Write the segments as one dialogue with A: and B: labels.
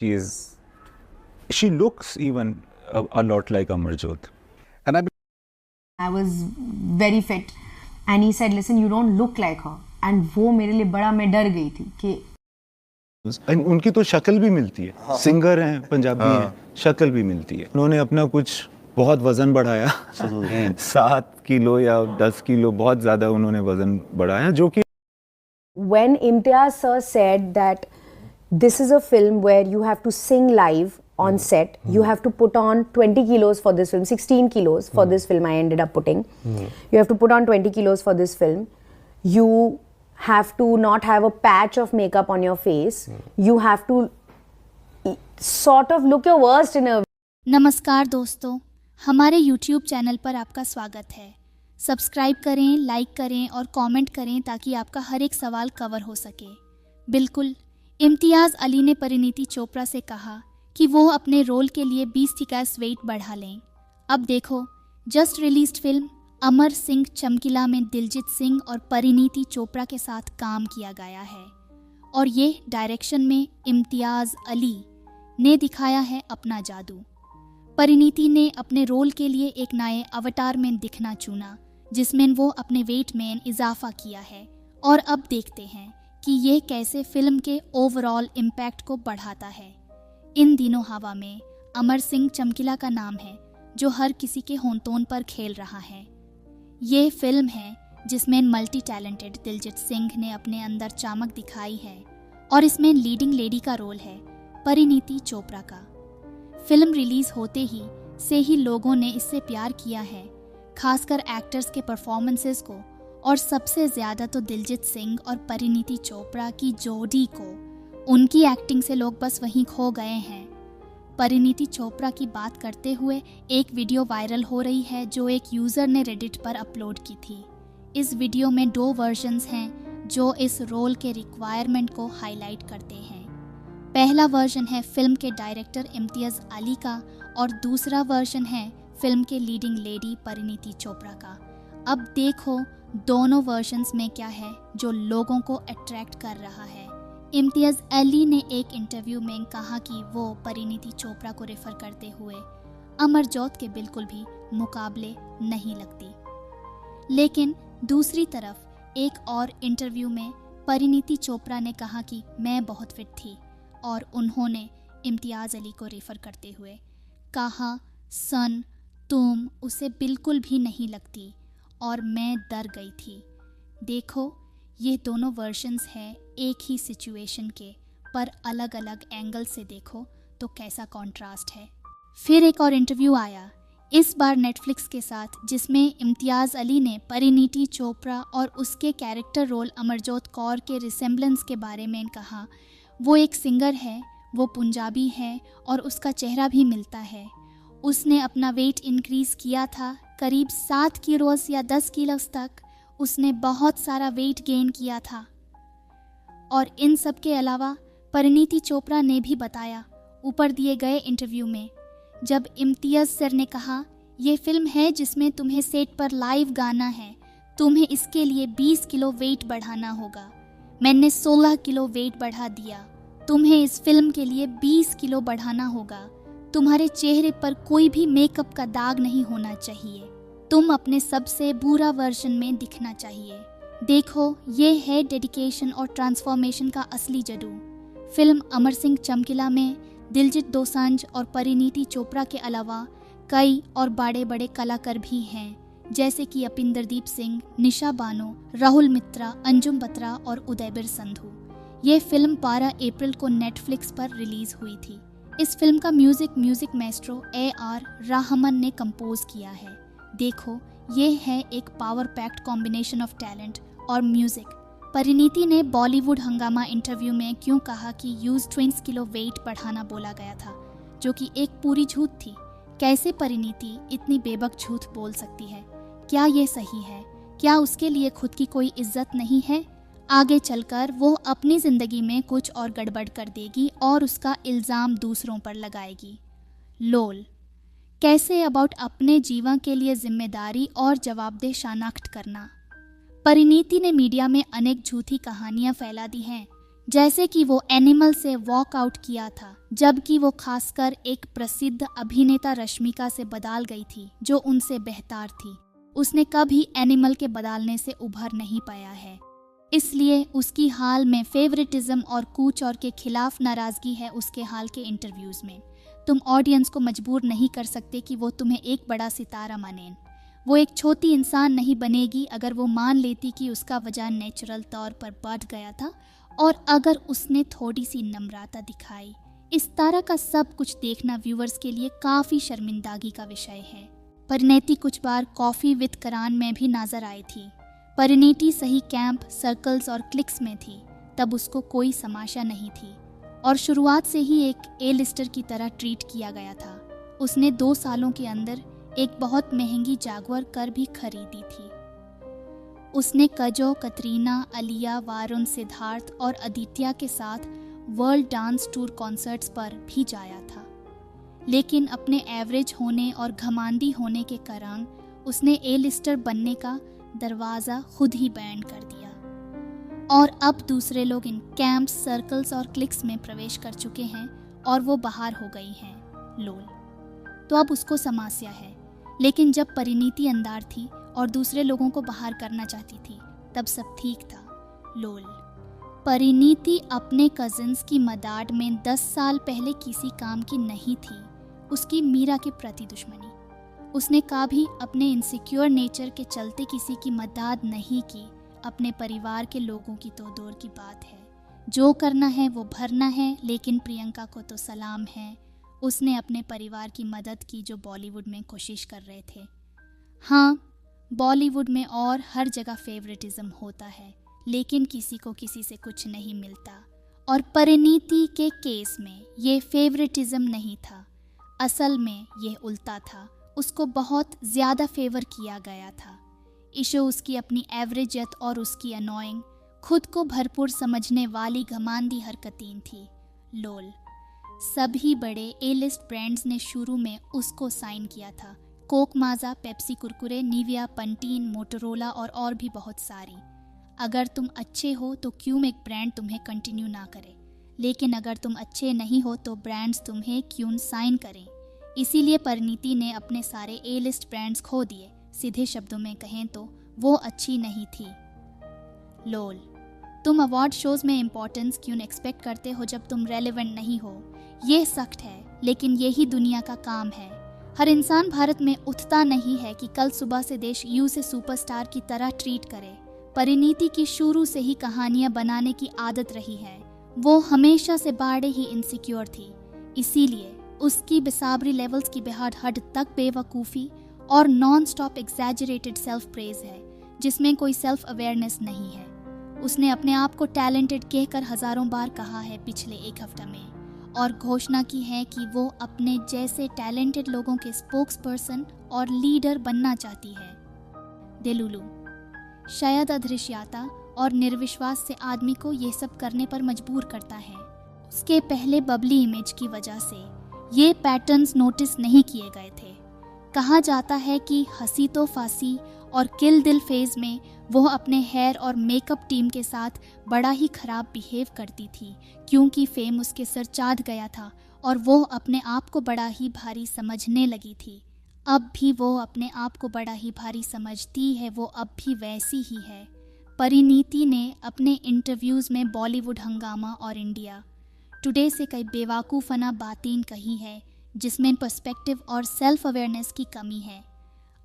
A: She looks even a lot like Amarjot.
B: And
C: I was very fit and he said, listen, you don't look like her. And वो मेरे लिए बड़ा, मैं डर गई थी कि
A: उनकी तो शक्ल भी मिलती है, सिंगर हैं, पंजाबी हैं, शक्ल भी मिलती है। उन्होंने अपना कुछ बहुत वजन बढ़ाया 7 किलो या 10 किलो बहुत ज़्यादा उन्होंने वजन बढ़ाया, जो कि
D: When Imtiaz sir said that this is a film where you have to sing live on set, you have to put on 20 kilos for this film, 16 kilos for this film I ended up putting. You have to put on 20 kilos for this film. You have to not have a patch of makeup on your face. You have to sort of look your worst in a.
E: नमस्कार दोस्तों, हमारे YouTube channel पर आपका स्वागत है। Subscribe करें, like करें और कमेंट करें ताकि आपका हर एक सवाल कवर हो सके। बिल्कुल, इम्तियाज़ अली ने परिणीति चोपड़ा से कहा कि वो अपने रोल के लिए 20 टिकास वेट बढ़ा लें। अब देखो, just released film Amar Singh चमकीला में दिलजीत सिंह और परिणीति चोपड़ा के साथ काम किया गया है और ये डायरेक्शन में इम्तियाज़ अली ने दिखाया है अपना जादू। परिणीति ने अपने रोल के लिए एक नए अवतार में दिखना चुना जिसमें वो अपने वेट में इजाफा किया है और अब देखते हैं कि ये कैसे फिल्म के ओवरऑल इम्पैक्ट को बढ़ाता है। इन दिनों हवा में अमर सिंह चमकीला का नाम है जो हर किसी के होंतोन पर खेल रहा है। ये फिल्म है जिसमें मल्टी टैलेंटेड दिलजीत सिंह ने अपने अंदर चमक दिखाई है और इसमें लीडिंग लेडी का रोल है परिणीति चोपड़ा का। फिल्म रिलीज होते ही से ही लोगों ने इससे प्यार किया है, खासकर एक्टर्स के परफॉर्मेंसेस को, और सबसे ज़्यादा तो दिलजीत सिंह और परिणीति चोपड़ा की जोड़ी को। उनकी एक्टिंग से लोग बस वहीं खो गए हैं। परिणीति चोपड़ा की बात करते हुए एक वीडियो वायरल हो रही है जो एक यूज़र ने रेडिट पर अपलोड की थी। इस वीडियो में 2 वर्जन्स हैं जो इस रोल के रिक्वायरमेंट को हाईलाइट करते हैं। पहला वर्जन है फिल्म के डायरेक्टर इम्तियाज़ अली का और दूसरा वर्जन है फिल्म के लीडिंग लेडी परिणीति चोपड़ा का। अब देखो दोनों वर्जन्स में क्या है जो लोगों को अट्रैक्ट कर रहा है। इम्तियाज़ अली ने एक इंटरव्यू में कहा कि वो परिणीति चोपड़ा को रेफर करते हुए अमरजोत के बिल्कुल भी मुकाबले नहीं लगती। लेकिन दूसरी तरफ एक और इंटरव्यू में परिणीति चोपड़ा ने कहा कि मैं बहुत फिट थी और उन्होंने इम्तियाज़ अली को रेफर करते हुए कहा, सन तुम उसे बिल्कुल भी नहीं लगती और मैं डर गई थी। देखो, ये दोनों वर्जन्स हैं एक ही सिचुएशन के, पर अलग अलग एंगल से देखो तो कैसा कॉन्ट्रास्ट है। फिर एक और इंटरव्यू आया, इस बार नेटफ्लिक्स के साथ, जिसमें इम्तियाज़ अली ने परिणीति चोपड़ा और उसके कैरेक्टर रोल अमरजोत कौर के रिसेम्बलेंस के बारे में कहा। वो एक सिंगर है, वो पंजाबी है और उसका चेहरा भी मिलता है। उसने अपना वेट इंक्रीज़ किया था करीब 7 किलोस या 10 किलोस तक। उसने बहुत सारा वेट गेन किया था। और इन सब के अलावा परिणीति चोपड़ा ने भी बताया ऊपर दिए गए इंटरव्यू में, जब इम्तियाज़ सर ने कहा ये फिल्म है जिसमें तुम्हें सेट पर लाइव गाना है, तुम्हें इसके लिए 20 किलो वेट बढ़ाना होगा। मैंने 16 किलो वेट बढ़ा दिया। तुम्हें इस फिल्म के लिए 20 किलो बढ़ाना होगा। तुम्हारे चेहरे पर कोई भी मेकअप का दाग नहीं होना चाहिए। तुम अपने सबसे बुरा वर्जन में दिखना चाहिए। देखो, ये है डेडिकेशन और ट्रांसफॉर्मेशन का असली जादू। फिल्म अमर सिंह चमकीला में दिलजीत दोसांझ और परिणीति चोपड़ा के अलावा कई और बड़े बड़े कलाकार भी हैं, जैसे कि अपिंदरदीप सिंह, निशा बानो, राहुल मित्रा, अंजुम बत्रा और उदयबीर संधू। ये फिल्म 12 अप्रैल को नेटफ्लिक्स पर रिलीज हुई थी। इस फिल्म का म्यूजिक मैस्ट्रो AR रहमान ने कंपोज किया है। देखो, ये है एक power packed combination of talent और म्यूजिक। परिणीति ने बॉलीवुड हंगामा इंटरव्यू में क्यों कहा कि यूज 20 किलो वेट बढ़ाना बोला गया था, जो कि एक पूरी झूठ थी। कैसे परिणीति इतनी बेबक झूठ बोल सकती है? क्या ये सही है? क्या उसके लिए खुद की कोई इज्जत नहीं है? आगे चलकर वो अपनी ज़िंदगी में कुछ और गड़बड़ कर देगी और उसका इल्ज़ाम दूसरों पर लगाएगी। लोल, कैसे अबाउट अपने जीवन के लिए जिम्मेदारी और जवाबदेह शनाख्त करना। परिणीति ने मीडिया में अनेक झूठी कहानियां फैला दी हैं जैसे कि वो एनिमल से वॉक आउट किया था, जबकि वो खासकर एक प्रसिद्ध अभिनेता रश्मिका से बदल गई थी जो उनसे बेहतर थी। उसने कभी एनिमल के बदलने से उभर नहीं पाया है, इसलिए उसकी हाल में फेवरेटिज्म और कूच और के खिलाफ नाराजगी है उसके हाल के इंटरव्यूज में। तुम ऑडियंस को मजबूर नहीं कर सकते कि वो तुम्हें एक बड़ा सितारा मानें। वो एक छोटी इंसान नहीं बनेगी अगर वो मान लेती कि उसका वजन नेचुरल तौर पर बढ़ गया था और अगर उसने थोड़ी सी नम्रता दिखाई। इस तरह का सब कुछ देखना व्यूअर्स के लिए काफ़ी शर्मिंदगी का विषय है। परिणीति कुछ बार कॉफ़ी विद करण में भी नजर आई थी। परिणीति सही कैंप, सर्कल्स और क्लिक्स में थी, तब उसको कोई समाशा नहीं थी और शुरुआत से ही एक ए लिस्टर की तरह ट्रीट किया गया था। उसने 2 सालों के अंदर एक बहुत महंगी जागुआर कार भी खरीदी थी। उसने कजो, कतरीना, अलिया, वारुण, सिद्धार्थ और आदित्य के साथ वर्ल्ड डांस टूर कॉन्सर्ट्स पर भी जाया था, लेकिन अपने एवरेज होने और घमंडी होने के कारण उसने ए लिस्टर बनने का दरवाज़ा खुद ही बैंड कर दिया और अब दूसरे लोग इन कैंप्स, सर्कल्स और क्लिक्स में प्रवेश कर चुके हैं और वो बाहर हो गई हैं। लोल। तो अब उसको समस्या है, लेकिन जब परिणीति अंदर थी और दूसरे लोगों को बाहर करना चाहती थी तब सब ठीक था। लोल। परिणीति अपने कजिन्स की मदद में 10 साल पहले किसी काम की नहीं थी। उसकी मीरा के प्रति दुश्मनी, उसने कभी अपने इनसिक्योर नेचर के चलते किसी की मदद नहीं की। अपने परिवार के लोगों की तो दूर की बात है, जो करना है वो भरना है, लेकिन प्रियंका को तो सलाम है। उसने अपने परिवार की मदद की जो बॉलीवुड में कोशिश कर रहे थे। हाँ, बॉलीवुड में और हर जगह फेवरेटिज्म होता है, लेकिन किसी को किसी से कुछ नहीं मिलता और परिणीति के केस में ये फेवरेटिज्म नहीं था, असल में ये उल्टा था। उसको बहुत ज़्यादा फेवर किया गया था। इशू उसकी अपनी एवरेजियत और उसकी अनोइंग, खुद को भरपूर समझने वाली घमंडी हरकतें थी। लोल। सभी बड़े ए लिस्ट ब्रांड्स ने शुरू में उसको साइन किया था। कोक, माजा, पेप्सी, कुरकुरे, निविया, पंटीन, मोटोरोला और भी बहुत सारी। अगर तुम अच्छे हो तो क्यों एक ब्रांड तुम्हें कंटिन्यू ना करे, लेकिन अगर तुम अच्छे नहीं हो तो ब्रांड्स तुम्हें क्यों साइन करें। इसीलिए परिणीति ने अपने सारे ए लिस्ट ब्रांड्स खो दिए। सीधे शब्दों में कहें तो वो अच्छी नहीं थी। लोल। तुम अवार्ड शोज में इम्पोर्टेंस क्यों एक्सपेक्ट करते हो जब तुम रेलेवेंट नहीं हो। ये सख्त है, लेकिन यही दुनिया का काम है। हर इंसान भारत में उठता नहीं है कि कल सुबह से देश यू से सुपरस्टार की तरह ट्रीट करे। परिणीति की शुरू से ही कहानियां बनाने की आदत रही है। वो हमेशा से बड़े ही इनसिक्योर थी, इसीलिए उसकी बेसाबरी लेवल्स की बेहद हद तक बेवकूफ़ी और non stop exaggerated self praise है, जिसमें कोई सेल्फ अवेयरनेस नहीं है। उसने अपने आप को टैलेंटेड कहकर हजारों बार कहा है पिछले 1 हफ्ते में, और घोषणा की है कि वो अपने जैसे टैलेंटेड लोगों के स्पोक्स पर्सन और लीडर बनना चाहती है। देलुलु। शायद अदृश्यता और निर्विश्वास से आदमी को ये सब करने पर मजबूर करता है। उसके पहले बबली इमेज की वजह से ये पैटर्न्स नोटिस नहीं किए गए थे। कहा जाता है कि हंसी तो फांसी और किल दिल फेज में वो अपने हेयर और मेकअप टीम के साथ बड़ा ही खराब बिहेव करती थी, क्योंकि फेम उसके सर चाँद गया था और वो अपने आप को बड़ा ही भारी समझने लगी थी। अब भी वो अपने आप को बड़ा ही भारी समझती है, वो अब भी वैसी ही है। परिणीति ने अपने इंटरव्यूज़ में बॉलीवुड हंगामा और इंडिया टुडे से कई बेवकूफ़ाना बातें कही है, जिसमें पर्सपेक्टिव और सेल्फ अवेयरनेस की कमी है।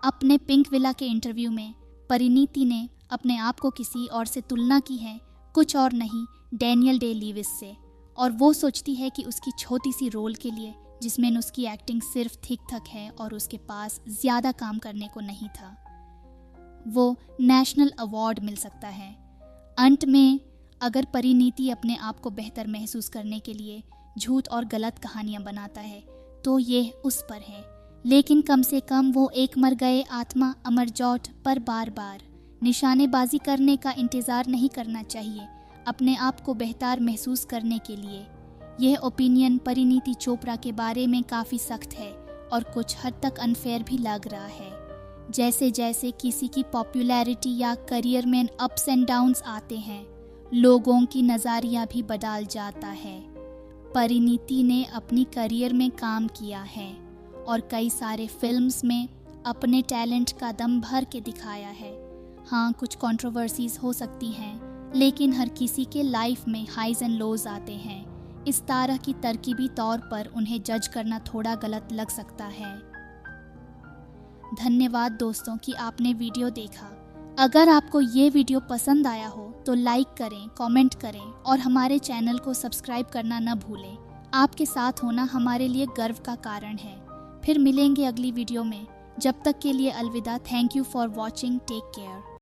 E: अपने पिंक विला के इंटरव्यू में परिणीति ने अपने आप को किसी और से तुलना की है, कुछ और नहीं, डैनियल डे लुइस से, और वो सोचती है कि उसकी छोटी सी रोल के लिए, जिसमें उसकी एक्टिंग सिर्फ ठीक ठाक है और उसके पास ज़्यादा काम करने को नहीं था, वो नेशनल अवार्ड मिल सकता है। अंत में अगर परिणीति अपने आप को बेहतर महसूस करने के लिए झूठ और गलत कहानियां बनाता है तो ये उस पर है, लेकिन कम से कम वो एक मर गए आत्मा अमरजोत पर बार बार निशानेबाजी करने का इंतज़ार नहीं करना चाहिए अपने आप को बेहतर महसूस करने के लिए। यह ओपिनियन परिणीति चोपड़ा के बारे में काफ़ी सख्त है और कुछ हद तक अनफेयर भी लग रहा है। जैसे जैसे किसी की पॉपुलैरिटी या करियर में अप्स एंड डाउन्स आते हैं, लोगों की नज़रिया भी बदल जाता है। परिणीति ने अपनी करियर में काम किया है और कई सारे फिल्म्स में अपने टैलेंट का दम भर के दिखाया है। हाँ, कुछ कंट्रोवर्सीज हो सकती हैं, लेकिन हर किसी के लाइफ में हाइज एंड लोज आते हैं। इस तरह की तरकीबी तौर पर उन्हें जज करना थोड़ा गलत लग सकता है। धन्यवाद दोस्तों कि आपने वीडियो देखा। अगर आपको ये वीडियो पसंद आया हो तो लाइक करें, कमेंट करें और हमारे चैनल को सब्सक्राइब करना न भूलें। आपके साथ होना हमारे लिए गर्व का कारण है। फिर मिलेंगे अगली वीडियो में। जब तक के लिए अलविदा। Thank you for watching. Take care.